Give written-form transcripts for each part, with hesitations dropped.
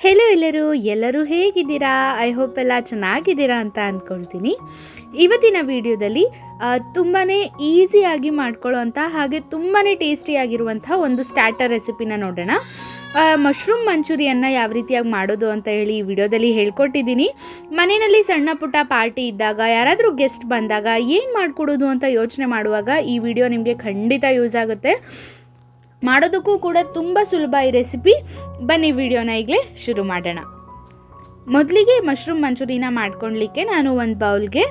Hello ಎಲ್ಲರೂ ಹೇಗಿದ್ದೀರಾ? I hope ಎಲ್ಲ ಚೆನ್ನಾಗಿದ್ದೀರಾ ಅಂತ ಅಂದ್ಕೊಳ್ತೀನಿ. ಇವತ್ತಿನ ವಿಡಿಯೋದಲ್ಲಿ ತುಂಬಾ ಈಸಿಯಾಗಿ ಮಾಡ್ಕೊಳ್ಳೋವಂಥ ಹಾಗೆ ತುಂಬಾ ಟೇಸ್ಟಿಯಾಗಿರುವಂಥ ಒಂದು ಸ್ಟಾರ್ಟರ್ ರೆಸಿಪಿನ ನೋಡೋಣ. ಮಶ್ರೂಮ್ ಮಂಚೂರಿಯನ್ನು ಯಾವ ರೀತಿಯಾಗಿ ಮಾಡೋದು ಅಂತ ಹೇಳಿ ಈ ವಿಡಿಯೋದಲ್ಲಿ ಹೇಳ್ಕೊಟ್ಟಿದ್ದೀನಿ. ಮನೆಯಲ್ಲಿ ಸಣ್ಣ ಪುಟ್ಟ ಪಾರ್ಟಿ ಇದ್ದಾಗ, ಯಾರಾದರೂ ಗೆಸ್ಟ್ ಬಂದಾಗ ಏನು ಮಾಡಿಕೊಡೋದು ಅಂತ ಯೋಚನೆ ಮಾಡುವಾಗ ಈ ವಿಡಿಯೋ ನಿಮಗೆ ಖಂಡಿತ ಯೂಸ್ ಆಗುತ್ತೆ. ಮಾಡೋದಕ್ಕೂ ಕೂಡ ತುಂಬ ಸುಲಭ ಈ ರೆಸಿಪಿ. ಬನ್ನಿ ವಿಡಿಯೋನ ಈಗಲೇ ಶುರು ಮಾಡೋಣ. ಮೊದಲಿಗೆ ಮಶ್ರೂಮ್ ಮಂಚೂರಿನ ಮಾಡ್ಕೊಳ್ಲಿಕ್ಕೆ ನಾನು ಒಂದು ಬೌಲ್ಗೆ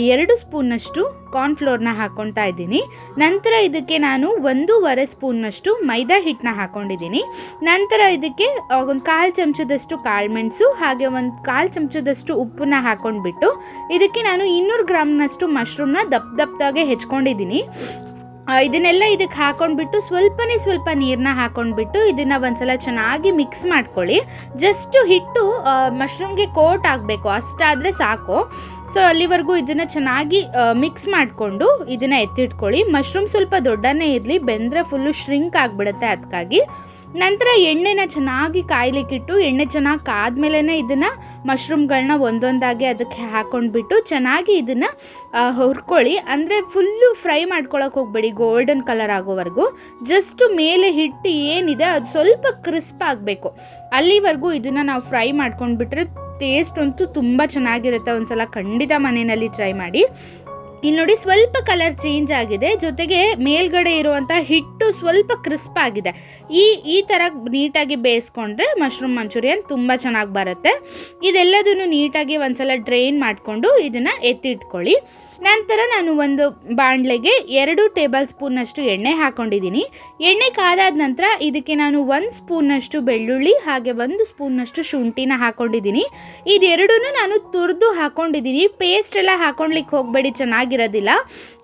2 ಸ್ಪೂನ್ನಷ್ಟು ಕಾರ್ನ್ಫ್ಲೋರ್ನ ಹಾಕ್ಕೊಳ್ತಾ ಇದ್ದೀನಿ. ನಂತರ ಇದಕ್ಕೆ ನಾನು 1.5 ಸ್ಪೂನ್ನಷ್ಟು ಮೈದಾ ಹಿಟ್ಟನ್ನ ಹಾಕ್ಕೊಂಡಿದ್ದೀನಿ. ನಂತರ ಇದಕ್ಕೆ 1/4 ಚಮಚದಷ್ಟು ಕಾಳುಮೆಣಸು ಹಾಗೆ 1/4 ಚಮಚದಷ್ಟು ಉಪ್ಪನ್ನ ಹಾಕ್ಕೊಂಡ್ಬಿಟ್ಟು ಇದಕ್ಕೆ ನಾನು 200 ಗ್ರಾಮ್ನಷ್ಟು ಮಶ್ರೂಮ್ನ ದಪ್ಪದಾಗೆ ಹೆಚ್ಕೊಂಡಿದ್ದೀನಿ. ಇದನ್ನೆಲ್ಲ ಇದಕ್ಕೆ ಹಾಕ್ಕೊಂಡ್ಬಿಟ್ಟು ಸ್ವಲ್ಪ ನೀರನ್ನ ಹಾಕ್ಕೊಂಡ್ಬಿಟ್ಟು ಇದನ್ನು ಒಂದ್ಸಲ ಚೆನ್ನಾಗಿ ಮಿಕ್ಸ್ ಮಾಡ್ಕೊಳ್ಳಿ. ಜಸ್ಟು ಹಿಟ್ಟು ಮಶ್ರೂಮ್ಗೆ ಕೋಟ್ ಆಗಬೇಕು, ಅಷ್ಟಾದರೆ ಸಾಕು. ಸೊ ಅಲ್ಲಿವರೆಗೂ ಇದನ್ನು ಚೆನ್ನಾಗಿ ಮಿಕ್ಸ್ ಮಾಡಿಕೊಂಡು ಇದನ್ನು ಎತ್ತಿಟ್ಕೊಳ್ಳಿ. ಮಶ್ರೂಮ್ ಸ್ವಲ್ಪ ದೊಡ್ಡನೇ ಇರಲಿ, ಬೆಂದರೆ ಫುಲ್ಲು ಶ್ರಿಂಕ್ ಆಗಿಬಿಡುತ್ತೆ. ಅದಕ್ಕಾಗಿ ನಂತರ ಎಣ್ಣೆನ ಚೆನ್ನಾಗಿ ಕಾಯ್ಲಿಕ್ಕಿಟ್ಟು ಎಣ್ಣೆ ಚೆನ್ನಾಗಿ ಕಾದ್ಮೇಲೆ ಇದನ್ನು ಮಶ್ರೂಮ್ಗಳನ್ನ ಒಂದೊಂದಾಗಿ ಅದಕ್ಕೆ ಹಾಕ್ಕೊಂಡ್ಬಿಟ್ಟು ಚೆನ್ನಾಗಿ ಇದನ್ನು ಹುರ್ಕೊಳ್ಳಿ. ಅಂದರೆ ಫುಲ್ಲು ಫ್ರೈ ಮಾಡ್ಕೊಳಕ್ಕೆ ಹೋಗಬೇಡಿ, ಗೋಲ್ಡನ್ ಕಲರ್ ಆಗೋವರೆಗೂ. ಜಸ್ಟ್ ಮೇಲೆ ಹಿಟ್ಟು ಏನಿದೆ ಅದು ಸ್ವಲ್ಪ ಕ್ರಿಸ್ಪ್ ಆಗಬೇಕು, ಅಲ್ಲಿವರೆಗೂ ಇದನ್ನು ನಾವು ಫ್ರೈ ಮಾಡ್ಕೊಂಡ್ಬಿಟ್ರೆ ಟೇಸ್ಟ್ ಅಂತೂ ತುಂಬ ಚೆನ್ನಾಗಿರುತ್ತೆ. ಒಂದ್ಸಲ ಖಂಡಿತ ಮನೆಯಲ್ಲಿ ಟ್ರೈ ಮಾಡಿ. ಇಲ್ಲಿ ನೋಡಿ ಸ್ವಲ್ಪ ಕಲರ್ ಚೇಂಜ್ ಆಗಿದೆ, ಜೊತೆಗೆ ಮೇಲ್ಗಡೆ ಇರುವಂಥ ಹಿಟ್ಟು ಸ್ವಲ್ಪ ಕ್ರಿಸ್ಪ್ ಆಗಿದೆ. ಈ ಥರ ನೀಟಾಗಿ ಬೇಯಿಸ್ಕೊಂಡ್ರೆ ಮಶ್ರೂಮ್ ಮಂಚೂರಿಯನ್ ತುಂಬ ಚೆನ್ನಾಗಿ ಬರುತ್ತೆ. ಇದೆಲ್ಲದನ್ನು ನೀಟಾಗಿ ಒಂದ್ಸಲ ಡ್ರೈನ್ ಮಾಡಿಕೊಂಡು ಇದನ್ನು ಎತ್ತಿಟ್ಕೊಳ್ಳಿ. ನಂತರ ನಾನು ಒಂದು ಬಾಣಲೆಗೆ 2 ಟೇಬಲ್ ಸ್ಪೂನ್ನಷ್ಟು ಎಣ್ಣೆ ಹಾಕ್ಕೊಂಡಿದ್ದೀನಿ. ಎಣ್ಣೆ ಕಾದಾದ ನಂತರ ಇದಕ್ಕೆ ನಾನು 1 ಸ್ಪೂನ್ನಷ್ಟು ಬೆಳ್ಳುಳ್ಳಿ ಹಾಗೆ 1 ಸ್ಪೂನ್ನಷ್ಟು ಶುಂಠಿನ ಹಾಕ್ಕೊಂಡಿದ್ದೀನಿ. ಇದೆರಡೂ ನಾನು ತುರಿದು ಹಾಕ್ಕೊಂಡಿದ್ದೀನಿ. ಪೇಸ್ಟ್ ಎಲ್ಲ ಹಾಕ್ಕೊಳ್ಲಿಕ್ಕೆ ಹೋಗಬೇಡಿ, ಚೆನ್ನಾಗಿರೋದಿಲ್ಲ.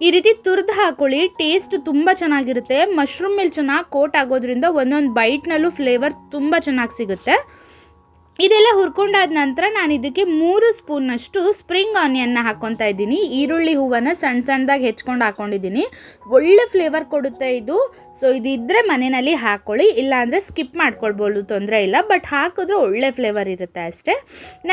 ಈ ರೀತಿ ತುರಿದು ಹಾಕ್ಕೊಳ್ಳಿ, ಟೇಸ್ಟ್ ತುಂಬ ಚೆನ್ನಾಗಿರುತ್ತೆ. ಮಶ್ರೂಮ್ ಮೇಲೆ ಚೆನ್ನಾಗಿ ಕೋಟ್ ಆಗೋದ್ರಿಂದ ಒಂದೊಂದು ಬೈಟ್ನಲ್ಲೂ ಫ್ಲೇವರ್ ತುಂಬ ಚೆನ್ನಾಗಿ ಸಿಗುತ್ತೆ. ಇದೆಲ್ಲ ಹುರ್ಕೊಂಡಾದ ನಂತರ ನಾನು ಇದಕ್ಕೆ 3 ಸ್ಪೂನ್ನಷ್ಟು ಸ್ಪ್ರಿಂಗ್ ಆನಿಯನ್ನ ಹಾಕ್ಕೊತಾ ಇದ್ದೀನಿ. ಈರುಳ್ಳಿ ಹೂವನ್ನು ಸಣ್ಣದಾಗಿ ಹೆಚ್ಕೊಂಡು ಹಾಕ್ಕೊಂಡಿದ್ದೀನಿ. ಒಳ್ಳೆ ಫ್ಲೇವರ್ ಕೊಡುತ್ತೆ ಇದು. ಸೊ ಇದಿದ್ದರೆ ಮನೆಯಲ್ಲಿ ಹಾಕ್ಕೊಳ್ಳಿ, ಇಲ್ಲಾಂದರೆ ಸ್ಕಿಪ್ ಮಾಡ್ಕೊಳ್ಬೋದು, ತೊಂದರೆ ಇಲ್ಲ. ಬಟ್ ಹಾಕಿದ್ರೆ ಒಳ್ಳೆ ಫ್ಲೇವರ್ ಇರುತ್ತೆ ಅಷ್ಟೇ.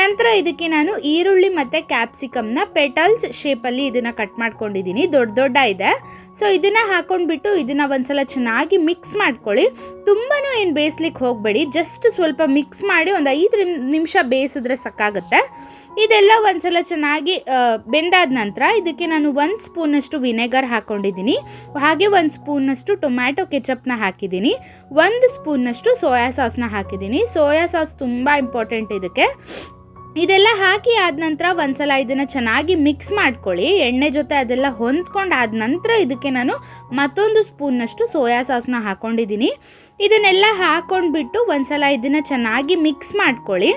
ನಂತರ ಇದಕ್ಕೆ ನಾನು ಈರುಳ್ಳಿ ಮತ್ತು ಕ್ಯಾಪ್ಸಿಕಮ್ನ ಪೆಟಲ್ಸ್ ಶೇಪಲ್ಲಿ ಇದನ್ನು ಕಟ್ ಮಾಡ್ಕೊಂಡಿದ್ದೀನಿ, ದೊಡ್ಡ ಇದೆ. ಸೊ ಇದನ್ನು ಹಾಕ್ಕೊಂಡ್ಬಿಟ್ಟು ಇದನ್ನು ಒಂದ್ಸಲ ಚೆನ್ನಾಗಿ ಮಿಕ್ಸ್ ಮಾಡ್ಕೊಳ್ಳಿ. ತುಂಬಾ ಏನು ಬೇಯಿಸ್ಲಿಕ್ಕೆ ಹೋಗಬೇಡಿ, ಜಸ್ಟ್ ಸ್ವಲ್ಪ ಮಿಕ್ಸ್ ಮಾಡಿ ಒಂದು 5 ನಿಮಿಷ ಬೇಯಿಸಿದ್ರೆ ಸಾಕಾಗುತ್ತೆ. ಇದೆಲ್ಲ ಒಂದ್ಸಲ ಚೆನ್ನಾಗಿ ಬೆಂದಾದ ನಂತರ ಇದಕ್ಕೆ ನಾನು 1 ಸ್ಪೂನಷ್ಟು ವಿನೆಗರ್ ಹಾಕ್ಕೊಂಡಿದ್ದೀನಿ. ಹಾಗೆ 1 ಸ್ಪೂನಷ್ಟು ಟೊಮ್ಯಾಟೊ ಕೆಚಪ್ನ ಹಾಕಿದ್ದೀನಿ. 1 ಸ್ಪೂನಷ್ಟು ಸೋಯಾ ಸಾಸ್ನ ಹಾಕಿದ್ದೀನಿ. ಸೋಯಾ ಸಾಸ್ ತುಂಬ ಇಂಪಾರ್ಟೆಂಟ್ ಇದಕ್ಕೆ. ಇದೆಲ್ಲ ಹಾಕಿ ಆದ ನಂತರ ಒಂದ್ಸಲ ಇದನ್ನು ಚೆನ್ನಾಗಿ ಮಿಕ್ಸ್ ಮಾಡ್ಕೊಳ್ಳಿ. ಎಣ್ಣೆ ಜೊತೆ ಅದೆಲ್ಲ ಹೊಂದ್ಕೊಂಡು ಆದ ನಂತರ ಇದಕ್ಕೆ ನಾನು ಮತ್ತೊಂದು ಸ್ಪೂನ್ನಷ್ಟು ಸೋಯಾ ಸಾಸ್ನ ಹಾಕ್ಕೊಂಡಿದ್ದೀನಿ. ಇದನ್ನೆಲ್ಲ ಹಾಕ್ಕೊಂಡ್ಬಿಟ್ಟು ಒಂದ್ಸಲ ಇದನ್ನು ಚೆನ್ನಾಗಿ ಮಿಕ್ಸ್ ಮಾಡ್ಕೊಳ್ಳಿ.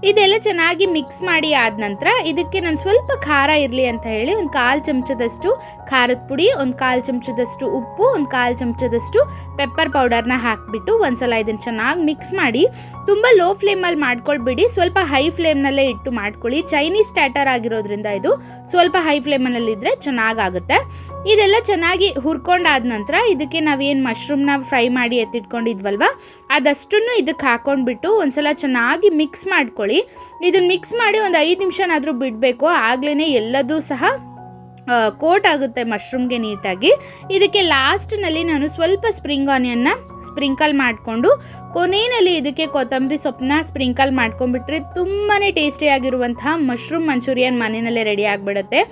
ಇದೆಲ್ಲ ಚೆನ್ನಾಗಿ ಮಿಕ್ಸ್ ಮಾಡಿ ಆದ ನಂತರ ಇದಕ್ಕೆ ನಾನು ಸ್ವಲ್ಪ ಖಾರ ಇರಲಿ ಅಂತ ಹೇಳಿ 1/4 ಚಮಚದಷ್ಟು ಖಾರದ ಪುಡಿ, 1/4 ಚಮಚದಷ್ಟು ಉಪ್ಪು, 1/4 ಚಮಚದಷ್ಟು ಪೆಪ್ಪರ್ ಪೌಡರ್ನ ಹಾಕಿಬಿಟ್ಟು ಒಂದ್ಸಲ ಇದನ್ನು ಚೆನ್ನಾಗಿ ಮಿಕ್ಸ್ ಮಾಡಿ. ತುಂಬ ಲೋ ಫ್ಲೇಮಲ್ಲಿ ಮಾಡ್ಕೊಳ್ಬೇಡಿ, ಸ್ವಲ್ಪ ಹೈ ಫ್ಲೇಮ್ನಲ್ಲೇ ಇಟ್ಟು ಮಾಡ್ಕೊಳ್ಳಿ. ಚೈನೀಸ್ ಸ್ಟಾರ್ಟರ್ ಆಗಿರೋದ್ರಿಂದ ಇದು ಸ್ವಲ್ಪ ಹೈ ಫ್ಲೇಮಲ್ಲಿದ್ದರೆ ಚೆನ್ನಾಗಾಗುತ್ತೆ. ಇದೆಲ್ಲ ಚೆನ್ನಾಗಿ ಹುರ್ಕೊಂಡಾದ ನಂತರ ಇದಕ್ಕೆ ನಾವೇನು ಮಶ್ರೂಮ್ನ ಫ್ರೈ ಮಾಡಿ ಎತ್ತಿಟ್ಕೊಂಡಿದ್ವಲ್ವ ಅದಷ್ಟನ್ನು ಇದಕ್ಕೆ ಹಾಕ್ಕೊಂಡ್ಬಿಟ್ಟು ಒಂದ್ಸಲ ಚೆನ್ನಾಗಿ ಮಿಕ್ಸ್ ಮಾಡ್ಕೊಳ್ಳಿ. ಇದನ್ನು ಮಿಕ್ಸ್ ಮಾಡಿ ಒಂದು 5 ನಿಮಿಷನಾದರೂ ಬಿಡಬೇಕು, ಆಗಲೇ ಎಲ್ಲದೂ ಸಹ ಕೋಟ್ ಆಗುತ್ತೆ ಮಶ್ರೂಮ್ಗೆ ನೀಟಾಗಿ. ಇದಕ್ಕೆ ಲಾಸ್ಟ್ನಲ್ಲಿ ನಾನು ಸ್ವಲ್ಪ ಸ್ಪ್ರಿಂಗ್ ಆನಿಯನ್ನ ಸ್ಪ್ರಿಂಕಲ್ ಮಾಡಿಕೊಂಡು ಕೊನೆಯಲ್ಲಿ ಇದಕ್ಕೆ ಕೊತ್ತಂಬರಿ ಸೊಪ್ಪನ್ನ ಸ್ಪ್ರಿಂಕಲ್ ಮಾಡ್ಕೊಂಡ್ಬಿಟ್ರೆ ತುಂಬಾ ಟೇಸ್ಟಿಯಾಗಿರುವಂತಹ ಮಶ್ರೂಮ್ ಮಂಚೂರಿಯನ್ ಮನೆಯಲ್ಲೇ ರೆಡಿ ಆಗಿಬಿಡುತ್ತೆ.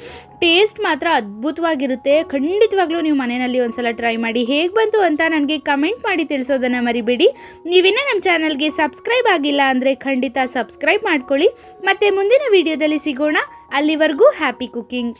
ಟೇಸ್ಟ್ ಮಾತ್ರ ಅದ್ಭುತವಾಗಿರುತ್ತೆ. ಖಂಡಿತವಾಗ್ಲೂ ನೀವು ಮನೆಯಲ್ಲಿ ಒಂದ್ಸಲ ಟ್ರೈ ಮಾಡಿ. ಹೇಗೆ ಬಂತು ಅಂತ ನನಗೆ ಕಮೆಂಟ್ ಮಾಡಿ ತಿಳಿಸೋದನ್ನು ಮರಿಬೇಡಿ. ನೀವಿನ್ನೂ ನಮ್ಮ ಚಾನಲ್ಗೆ ಸಬ್ಸ್ಕ್ರೈಬ್ ಆಗಿಲ್ಲ ಅಂದರೆ ಖಂಡಿತ ಸಬ್ಸ್ಕ್ರೈಬ್ ಮಾಡ್ಕೊಳ್ಳಿ. ಮತ್ತು ಮುಂದಿನ ವಿಡಿಯೋದಲ್ಲಿ ಸಿಗೋಣ. ಅಲ್ಲಿವರೆಗೂ ಹ್ಯಾಪಿ ಕುಕಿಂಗ್.